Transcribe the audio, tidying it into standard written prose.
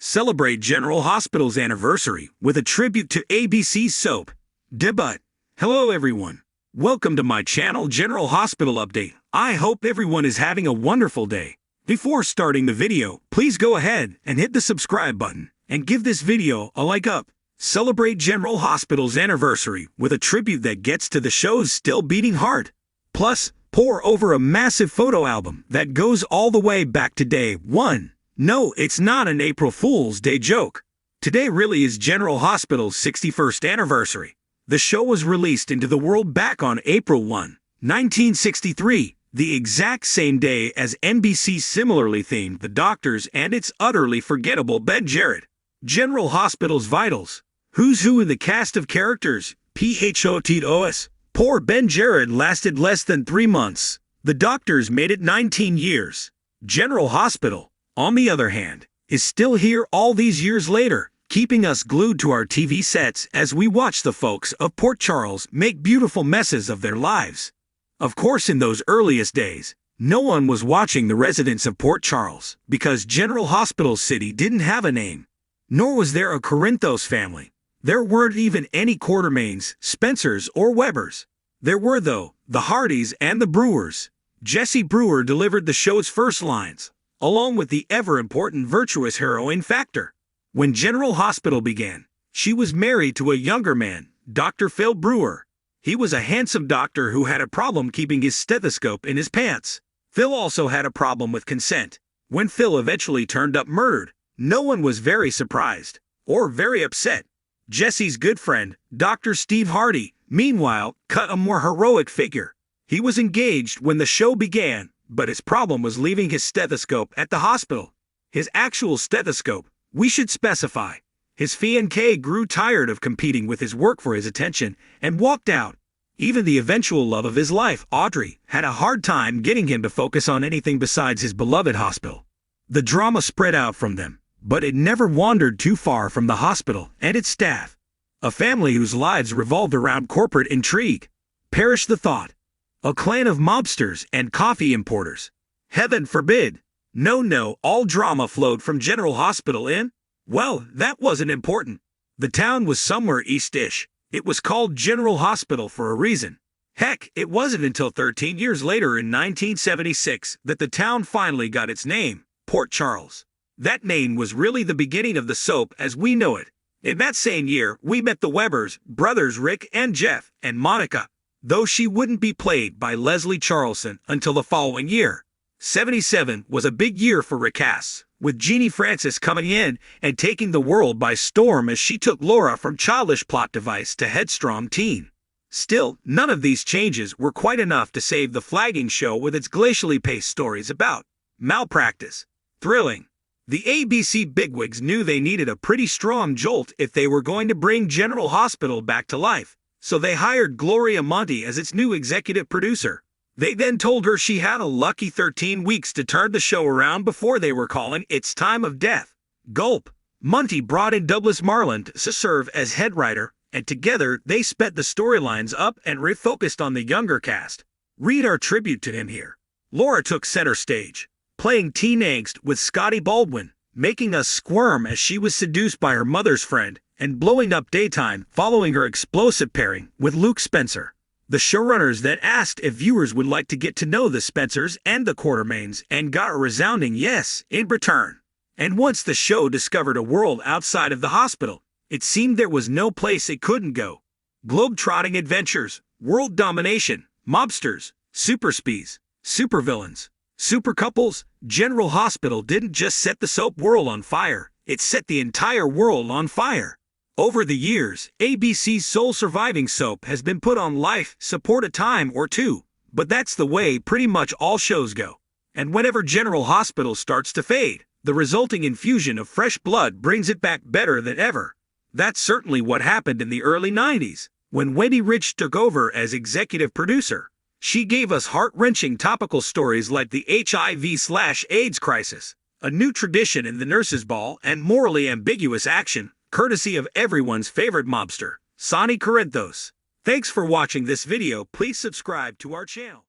celebrate General Hospital's anniversary with a tribute to ABC's soap, Debut. Hello everyone. Welcome to my channel General Hospital Update. I hope everyone is having a wonderful day. Before starting the video, please go ahead and hit the subscribe button and give this video a like up. Celebrate General Hospital's anniversary with a tribute that gets to the show's still beating heart. Plus, pour over a massive photo album that goes all the way back to day one. No, it's not an April Fool's Day joke. Today really is General Hospital's 61st anniversary. The show was released into the world back on April 1, 1963, the exact same day as NBC's similarly themed The Doctors and its utterly forgettable Ben Jarrett. General Hospital's vitals. Who's who in the cast of characters? PHOTOS. Poor Ben Jarrett lasted less than 3 months. The Doctors made it 19 years. General Hospital, on the other hand, is still here all these years later, keeping us glued to our TV sets as we watch the folks of Port Charles make beautiful messes of their lives. Of course, in those earliest days, no one was watching the residents of Port Charles because General Hospital City didn't have a name. Nor was there a Corinthos family. There weren't even any Quartermains, Spencers, or Webbers. There were, though, the Hardys and the Brewers. Jessie Brewer delivered the show's first lines, along with the ever-important virtuous heroine Factor. When General Hospital began, she was married to a younger man, Dr. Phil Brewer. He was a handsome doctor who had a problem keeping his stethoscope in his pants. Phil also had a problem with consent. When Phil eventually turned up murdered, no one was very surprised, or very upset. Jessie's good friend, Dr. Steve Hardy, meanwhile, cut a more heroic figure. He was engaged when the show began, but his problem was leaving his stethoscope at the hospital. His actual stethoscope, we should specify. His fiancée grew tired of competing with his work for his attention and walked out. Even the eventual love of his life, Audrey, had a hard time getting him to focus on anything besides his beloved hospital. The drama spread out from them, but it never wandered too far from the hospital and its staff. A family whose lives revolved around corporate intrigue. Perish the thought. A clan of mobsters and coffee importers. Heaven forbid. No, all drama flowed from General Hospital in? Well, that wasn't important. The town was somewhere east-ish. It was called General Hospital for a reason. Heck, it wasn't until 13 years later in 1976 that the town finally got its name, Port Charles. That name was really the beginning of the soap as we know it. In that same year, we met the Webbers, brothers Rick and Jeff, and Monica, though she wouldn't be played by Leslie Charleson until the following year. 77 was a big year for recasts, with Jeannie Francis coming in and taking the world by storm as she took Laura from childish plot device to headstrong teen. Still, none of these changes were quite enough to save the flagging show with its glacially paced stories about malpractice. Thrilling. The ABC bigwigs knew they needed a pretty strong jolt if they were going to bring General Hospital back to life, so they hired Gloria Monty as its new executive producer. They then told her she had a lucky 13 weeks to turn the show around before they were calling its time of death. Gulp. Monty brought in Douglas Marland to serve as head writer, and together they sped the storylines up and refocused on the younger cast. Read our tribute to him here. Laura took center stage, playing teen angst with Scotty Baldwin, making us squirm as she was seduced by her mother's friend, and blowing up daytime following her explosive pairing with Luke Spencer. The showrunners then asked if viewers would like to get to know the Spencers and the Quartermains and got a resounding yes in return. And once the show discovered a world outside of the hospital, it seemed there was no place it couldn't go. Globe-trotting adventures, world domination, mobsters, super spies, supervillains, super couples. General Hospital didn't just set the soap world on fire, it set the entire world on fire. Over the years, ABC's sole surviving soap has been put on life support a time or two, but that's the way pretty much all shows go. And whenever General Hospital starts to fade, the resulting infusion of fresh blood brings it back better than ever. That's certainly what happened in the early 90s, when Wendy Rich took over as executive producer. She gave us heart-wrenching topical stories like the HIV/AIDS crisis, a new tradition in the nurses' ball, and morally ambiguous action, courtesy of everyone's favorite mobster, Sonny Corinthos. Thanks for watching this video. Please subscribe to our channel.